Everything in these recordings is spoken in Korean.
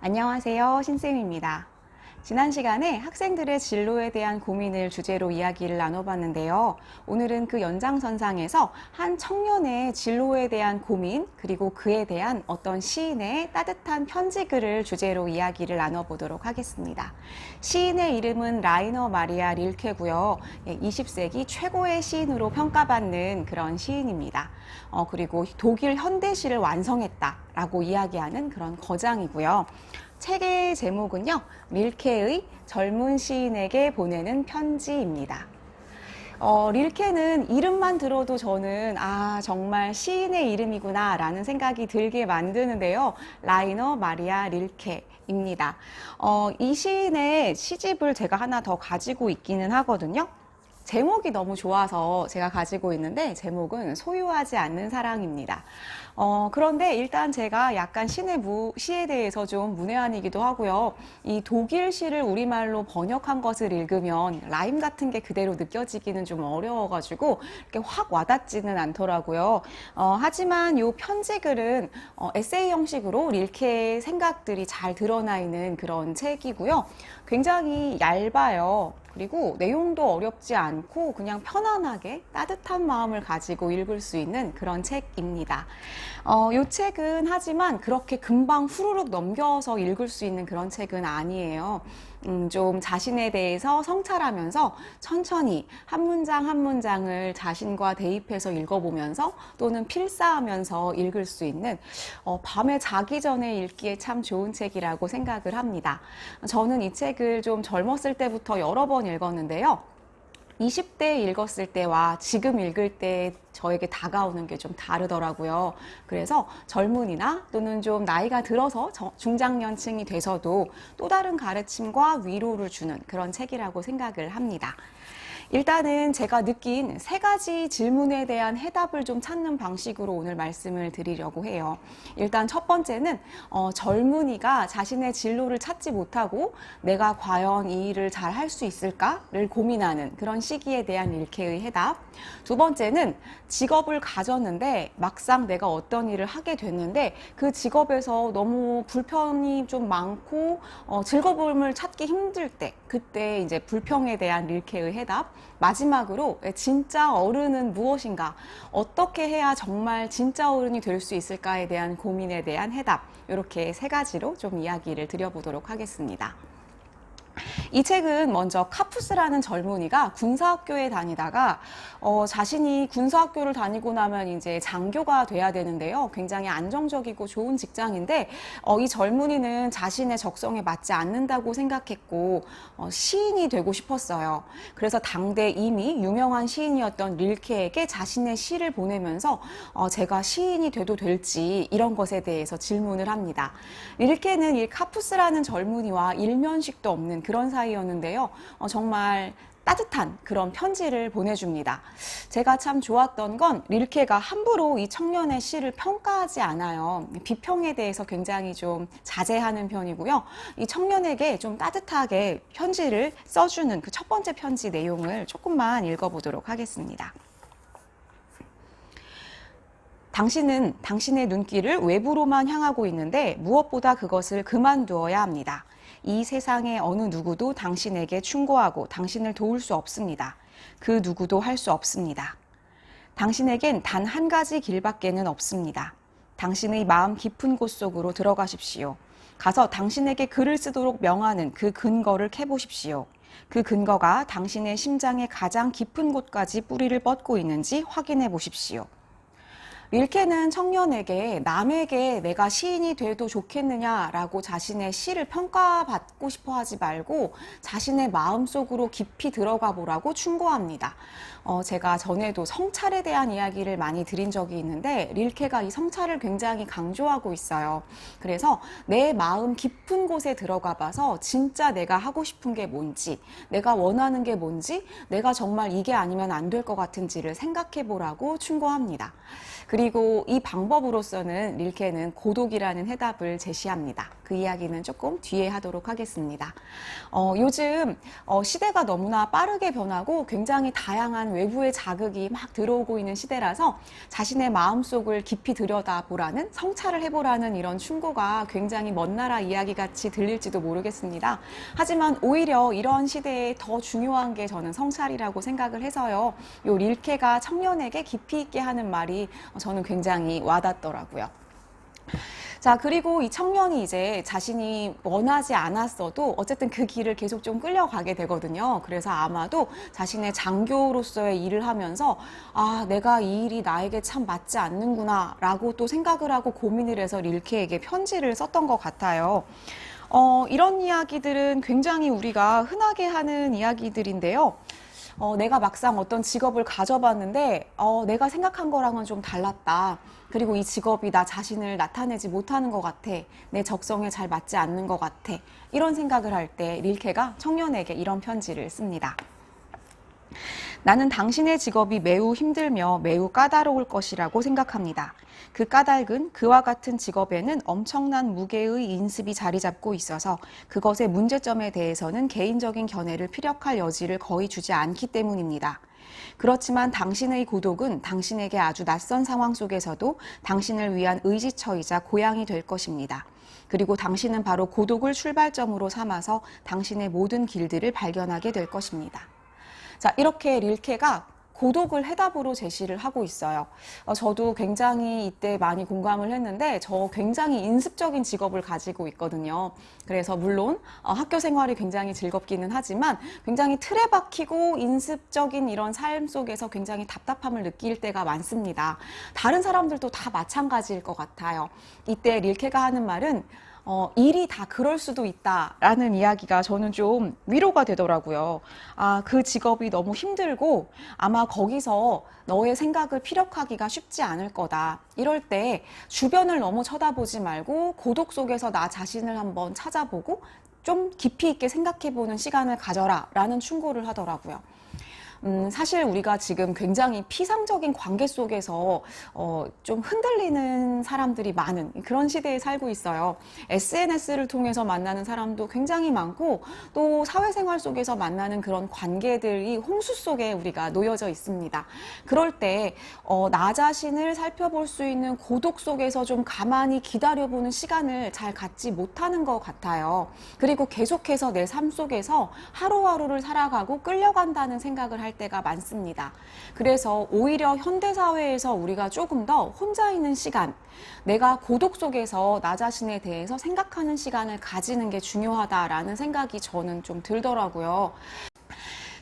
안녕하세요. 신쌤입니다. 지난 시간에 학생들의 진로에 대한 고민을 주제로 이야기를 나눠봤는데요. 오늘은 그 연장선상에서 한 청년의 진로에 대한 고민, 그리고 그에 대한 어떤 시인의 따뜻한 편지글을 주제로 이야기를 나눠보도록 하겠습니다. 시인의 이름은 라이너 마리아 릴케고요. 20세기 최고의 시인으로 평가받는 그런 시인입니다. 그리고 독일 현대시를 완성했다라고 이야기하는 그런 거장이고요. 책의 제목은요, 릴케의 젊은 시인에게 보내는 편지입니다. 릴케는 이름만 들어도 저는 정말 시인의 이름이구나 라는 생각이 들게 만드는데요. 라이너 마리아 릴케입니다. 이 시인의 시집을 제가 하나 더 가지고 있기는 하거든요. 제목이 너무 좋아서 제가 가지고 있는데 제목은 소유하지 않는 사랑입니다. 그런데 일단 제가 약간 시에 대해서 좀 문외한이기도 하고요. 이 독일 시를 우리말로 번역한 것을 읽으면 라임 같은 게 그대로 느껴지기는 좀 어려워가지고 이렇게 확 와닿지는 않더라고요. 하지만 이 편지글은 에세이 형식으로 릴케의 생각들이 잘 드러나 있는 그런 책이고요. 굉장히 얇아요. 그리고 내용도 어렵지 않고 그냥 편안하게 따뜻한 마음을 가지고 읽을 수 있는 그런 책입니다. 이 책은 하지만 그렇게 금방 후루룩 넘겨서 읽을 수 있는 그런 책은 아니에요. 좀 자신에 대해서 성찰하면서 천천히 한 문장 한 문장을 자신과 대입해서 읽어보면서 또는 필사하면서 읽을 수 있는 밤에 자기 전에 읽기에 참 좋은 책이라고 생각을 합니다. 저는 이 책을 좀 젊었을 때부터 여러 번 읽었는데요. 20대 읽었을 때와 지금 읽을 때 저에게 다가오는 게 좀 다르더라고요. 그래서 젊은이나 또는 좀 나이가 들어서 중장년층이 돼서도 또 다른 가르침과 위로를 주는 그런 책이라고 생각을 합니다. 일단은 제가 느낀 세 가지 질문에 대한 해답을 좀 찾는 방식으로 오늘 말씀을 드리려고 해요. 일단 첫 번째는 젊은이가 자신의 진로를 찾지 못하고 내가 과연 이 일을 잘 할 수 있을까를 고민하는 그런 시기에 대한 릴케의 해답. 두 번째는 직업을 가졌는데 막상 내가 어떤 일을 하게 됐는데 그 직업에서 너무 불편이 좀 많고 즐거움을 찾기 힘들 때 그때 이제 불평에 대한 릴케의 해답. 마지막으로 진짜 어른은 무엇인가, 어떻게 해야 정말 진짜 어른이 될 수 있을까에 대한 고민에 대한 해답, 이렇게 세 가지로 좀 이야기를 드려보도록 하겠습니다. 이 책은 먼저 카푸스라는 젊은이가 군사학교에 다니다가 자신이 군사학교를 다니고 나면 이제 장교가 돼야 되는데요. 굉장히 안정적이고 좋은 직장인데 이 젊은이는 자신의 적성에 맞지 않는다고 생각했고 시인이 되고 싶었어요. 그래서 당대 이미 유명한 시인이었던 릴케에게 자신의 시를 보내면서 제가 시인이 돼도 될지 이런 것에 대해서 질문을 합니다. 릴케는 이 카푸스라는 젊은이와 일면식도 없는 그런 사이였는데요. 정말 따뜻한 그런 편지를 보내줍니다. 제가 참 좋았던 건 릴케가 함부로 이 청년의 시를 평가하지 않아요. 비평에 대해서 굉장히 좀 자제하는 편이고요. 이 청년에게 좀 따뜻하게 편지를 써주는 그 첫 번째 편지 내용을 조금만 읽어보도록 하겠습니다. 당신은 당신의 눈길을 외부로만 향하고 있는데 무엇보다 그것을 그만두어야 합니다. 이 세상의 어느 누구도 당신에게 충고하고 당신을 도울 수 없습니다. 그 누구도 할 수 없습니다. 당신에겐 단 한 가지 길밖에는 없습니다. 당신의 마음 깊은 곳 속으로 들어가십시오. 가서 당신에게 글을 쓰도록 명하는 그 근거를 캐보십시오. 그 근거가 당신의 심장의 가장 깊은 곳까지 뿌리를 뻗고 있는지 확인해 보십시오. 릴케는 청년에게 남에게 내가 시인이 돼도 좋겠느냐라고 자신의 시를 평가받고 싶어 하지 말고 자신의 마음속으로 깊이 들어가 보라고 충고합니다. 제가 전에도 성찰에 대한 이야기를 많이 드린 적이 있는데 릴케가 이 성찰을 굉장히 강조하고 있어요. 그래서 내 마음 깊은 곳에 들어가 봐서 진짜 내가 하고 싶은 게 뭔지, 내가 원하는 게 뭔지, 내가 정말 이게 아니면 안 될 것 같은지를 생각해 보라고 충고합니다. 그리고 이 방법으로서는 릴케는 고독이라는 해답을 제시합니다. 그 이야기는 조금 뒤에 하도록 하겠습니다. 요즘 시대가 너무나 빠르게 변하고 굉장히 다양한 외부의 자극이 막 들어오고 있는 시대라서 자신의 마음속을 깊이 들여다보라는, 성찰을 해보라는 이런 충고가 굉장히 먼 나라 이야기 같이 들릴지도 모르겠습니다. 하지만 오히려 이런 시대에 더 중요한 게 저는 성찰이라고 생각을 해서요. 요 릴케가 청년에게 깊이 있게 하는 말이 저는 굉장히 와닿더라고요. 자, 그리고 이 청년이 이제 자신이 원하지 않았어도 어쨌든 그 길을 계속 좀 끌려가게 되거든요. 그래서 아마도 자신의 장교로서의 일을 하면서 아, 내가 이 일이 나에게 참 맞지 않는구나 라고 또 생각을 하고 고민을 해서 릴케에게 편지를 썼던 것 같아요. 이런 이야기들은 굉장히 우리가 흔하게 하는 이야기들인데요. 내가 막상 어떤 직업을 가져봤는데 내가 생각한 거랑은 좀 달랐다. 그리고 이 직업이 나 자신을 나타내지 못하는 것 같아. 내 적성에 잘 맞지 않는 것 같아. 이런 생각을 할 때 릴케가 청년에게 이런 편지를 씁니다. 나는 당신의 직업이 매우 힘들며 매우 까다로울 것이라고 생각합니다. 그 까닭은 그와 같은 직업에는 엄청난 무게의 인습이 자리 잡고 있어서 그것의 문제점에 대해서는 개인적인 견해를 피력할 여지를 거의 주지 않기 때문입니다. 그렇지만 당신의 고독은 당신에게 아주 낯선 상황 속에서도 당신을 위한 의지처이자 고향이 될 것입니다. 그리고 당신은 바로 고독을 출발점으로 삼아서 당신의 모든 길들을 발견하게 될 것입니다. 자, 이렇게 릴케가 고독을 해답으로 제시를 하고 있어요. 저도 굉장히 이때 많이 공감을 했는데 저 굉장히 인습적인 직업을 가지고 있거든요. 그래서 물론 학교 생활이 굉장히 즐겁기는 하지만 굉장히 틀에 박히고 인습적인 이런 삶 속에서 굉장히 답답함을 느낄 때가 많습니다. 다른 사람들도 다 마찬가지일 것 같아요. 이때 릴케가 하는 말은 일이 다 그럴 수도 있다라는 이야기가 저는 좀 위로가 되더라고요. 아, 그 직업이 너무 힘들고 아마 거기서 너의 생각을 피력하기가 쉽지 않을 거다. 이럴 때 주변을 너무 쳐다보지 말고 고독 속에서 나 자신을 한번 찾아보고 좀 깊이 있게 생각해보는 시간을 가져라 라는 충고를 하더라고요. 사실 우리가 지금 굉장히 피상적인 관계 속에서 좀 흔들리는 사람들이 많은 그런 시대에 살고 있어요. SNS를 통해서 만나는 사람도 굉장히 많고 또 사회생활 속에서 만나는 그런 관계들이 홍수 속에 우리가 놓여져 있습니다. 그럴 때 나 자신을 살펴볼 수 있는 고독 속에서 좀 가만히 기다려보는 시간을 잘 갖지 못하는 것 같아요. 그리고 계속해서 내 삶 속에서 하루하루를 살아가고 끌려간다는 생각을 할 때가 많습니다. 그래서 오히려 현대사회에서 우리가 조금 더 혼자 있는 시간, 내가 고독 속에서 나 자신에 대해서 생각하는 시간을 가지는 게 중요하다라는 생각이 저는 좀 들더라고요.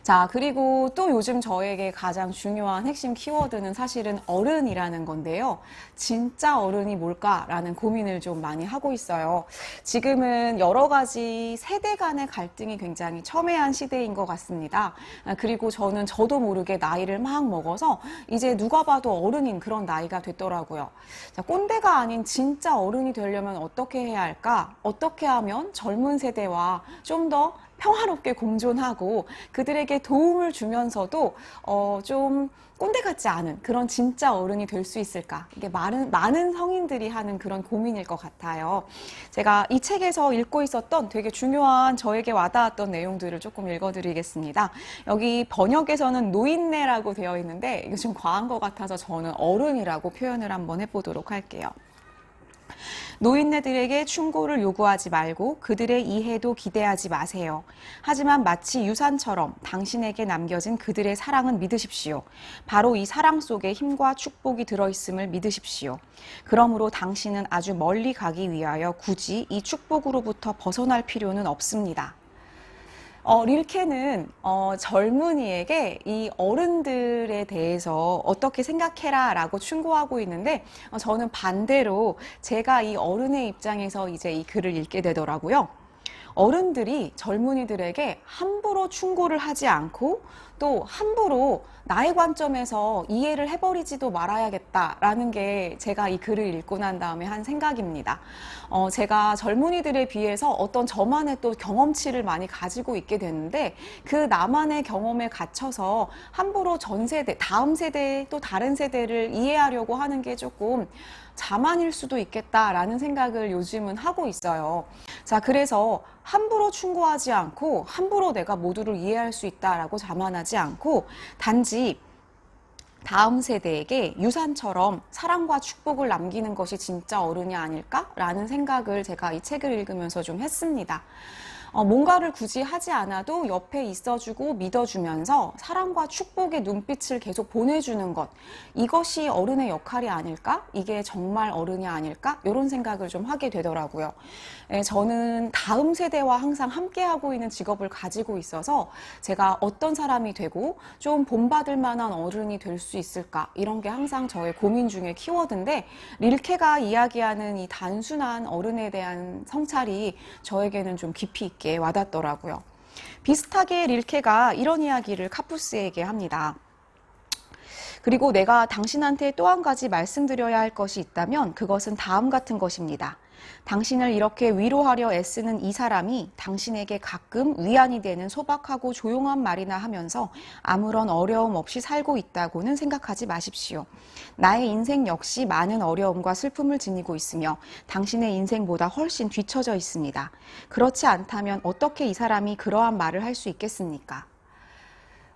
자, 그리고 또 요즘 저에게 가장 중요한 핵심 키워드는 사실은 어른이라는 건데요. 진짜 어른이 뭘까라는 고민을 좀 많이 하고 있어요. 지금은 여러 가지 세대 간의 갈등이 굉장히 첨예한 시대인 것 같습니다. 그리고 저도 모르게 나이를 막 먹어서 이제 누가 봐도 어른인 그런 나이가 됐더라고요. 자, 꼰대가 아닌 진짜 어른이 되려면 어떻게 해야 할까? 어떻게 하면 젊은 세대와 좀 더 평화롭게 공존하고 그들에게 도움을 주면서도 좀 꼰대 같지 않은 그런 진짜 어른이 될 수 있을까? 이게 많은 성인들이 하는 그런 고민일 것 같아요. 제가 이 책에서 읽고 있었던 되게 중요한 저에게 와닿았던 내용들을 조금 읽어드리겠습니다. 여기 번역에서는 노인네라고 되어 있는데 이거 좀 과한 것 같아서 저는 어른이라고 표현을 한번 해보도록 할게요. 노인네들에게 충고를 요구하지 말고 그들의 이해도 기대하지 마세요. 하지만 마치 유산처럼 당신에게 남겨진 그들의 사랑은 믿으십시오. 바로 이 사랑 속에 힘과 축복이 들어있음을 믿으십시오. 그러므로 당신은 아주 멀리 가기 위하여 굳이 이 축복으로부터 벗어날 필요는 없습니다. 릴케는 젊은이에게 이 어른들에 대해서 어떻게 생각해라 라고 충고하고 있는데 저는 반대로 제가 이 어른의 입장에서 이제 이 글을 읽게 되더라고요. 어른들이 젊은이들에게 함부로 충고를 하지 않고 또 함부로 나의 관점에서 이해를 해버리지도 말아야겠다라는 게 제가 이 글을 읽고 난 다음에 한 생각입니다. 제가 젊은이들에 비해서 어떤 저만의 또 경험치를 많이 가지고 있게 되는데 그 나만의 경험에 갇혀서 함부로 전 세대, 다음 세대 또 다른 세대를 이해하려고 하는 게 조금 자만일 수도 있겠다라는 생각을 요즘은 하고 있어요. 자, 그래서 함부로 충고하지 않고 함부로 내가 모두를 이해할 수 있다라고 자만하지 않고 단지 다음 세대에게 유산처럼 사랑과 축복을 남기는 것이 진짜 어른이 아닐까라는 생각을 제가 이 책을 읽으면서 좀 했습니다. 뭔가를 굳이 하지 않아도 옆에 있어주고 믿어주면서 사랑과 축복의 눈빛을 계속 보내주는 것, 이것이 어른의 역할이 아닐까? 이게 정말 어른이 아닐까? 이런 생각을 좀 하게 되더라고요. 저는 다음 세대와 항상 함께하고 있는 직업을 가지고 있어서 제가 어떤 사람이 되고 좀 본받을 만한 어른이 될 수 있을까? 이런 게 항상 저의 고민 중에 키워드인데 릴케가 이야기하는 이 단순한 어른에 대한 성찰이 저에게는 좀 깊이 있게 와닿더라고요. 비슷하게 릴케가 이런 이야기를 카푸스에게 합니다. 그리고 내가 당신한테 또 한 가지 말씀드려야 할 것이 있다면 그것은 다음 같은 것입니다. 당신을 이렇게 위로하려 애쓰는 이 사람이 당신에게 가끔 위안이 되는 소박하고 조용한 말이나 하면서 아무런 어려움 없이 살고 있다고는 생각하지 마십시오. 나의 인생 역시 많은 어려움과 슬픔을 지니고 있으며 당신의 인생보다 훨씬 뒤처져 있습니다. 그렇지 않다면 어떻게 이 사람이 그러한 말을 할 수 있겠습니까?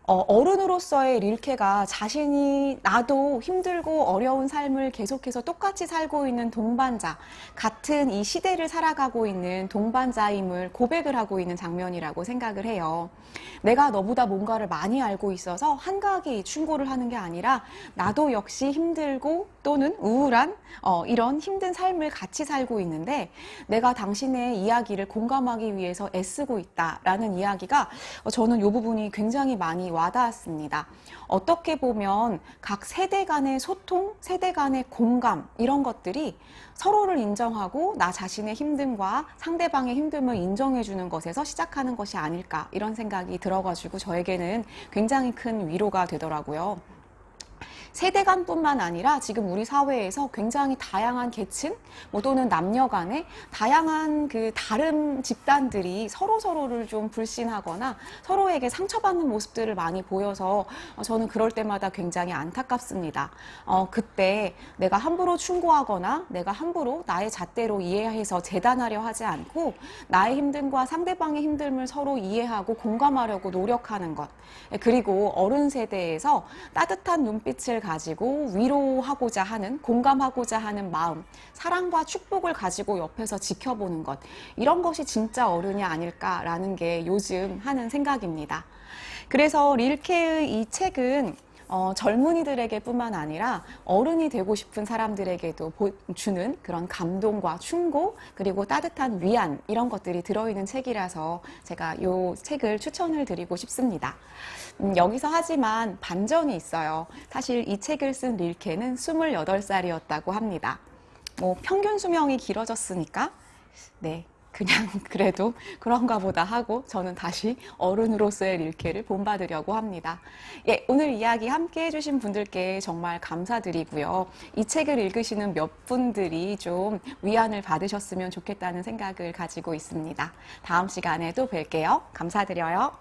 어른으로서의 릴케가 자신이 나도 힘들고 어려운 삶을 계속해서 똑같이 살고 있는 동반자, 같은 이 시대를 살아가고 있는 동반자임을 고백을 하고 있는 장면이라고 생각을 해요. 내가 너보다 뭔가를 많이 알고 있어서 한가하게 충고를 하는 게 아니라 나도 역시 힘들고 또는 우울한 이런 힘든 삶을 같이 살고 있는데 내가 당신의 이야기를 공감하기 위해서 애쓰고 있다라는 이야기가 저는 이 부분이 굉장히 많이 와닿았습니다. 어떻게 보면 각 세대 간의 소통, 세대 간의 공감 이런 것들이 서로를 인정하고 나 자신의 힘듦과 상대방의 힘듦을 인정해 주는 것에서 시작하는 것이 아닐까 이런 생각이 들어가지고 저에게는 굉장히 큰 위로가 되더라고요. 세대 간뿐만 아니라 지금 우리 사회에서 굉장히 다양한 계층 또는 남녀 간의 다양한 그 다른 집단들이 서로를 좀 불신하거나 서로에게 상처받는 모습들을 많이 보여서 저는 그럴 때마다 굉장히 안타깝습니다. 그때 내가 함부로 충고하거나 내가 함부로 나의 잣대로 이해해서 재단하려 하지 않고 나의 힘듦과 상대방의 힘듦을 서로 이해하고 공감하려고 노력하는 것. 그리고 어른 세대에서 따뜻한 눈빛을 가지고 위로하고자 하는, 공감하고자 하는 마음, 사랑과 축복을 가지고 옆에서 지켜보는 것, 이런 것이 진짜 어른이 아닐까라는 게 요즘 하는 생각입니다. 그래서 릴케의 이 책은 젊은이들에게 뿐만 아니라 어른이 되고 싶은 사람들에게도 주는 그런 감동과 충고 그리고 따뜻한 위안 이런 것들이 들어있는 책이라서 제가 이 책을 추천을 드리고 싶습니다. 여기서 하지만 반전이 있어요. 사실 이 책을 쓴 릴케는 28살이었다고 합니다. 평균 수명이 길어졌으니까 네. 그냥 그래도 그런가 보다 하고 저는 다시 어른으로서의 릴케를 본받으려고 합니다. 예, 오늘 이야기 함께 해주신 분들께 정말 감사드리고요. 이 책을 읽으시는 몇 분들이 좀 위안을 받으셨으면 좋겠다는 생각을 가지고 있습니다. 다음 시간에 또 뵐게요. 감사드려요.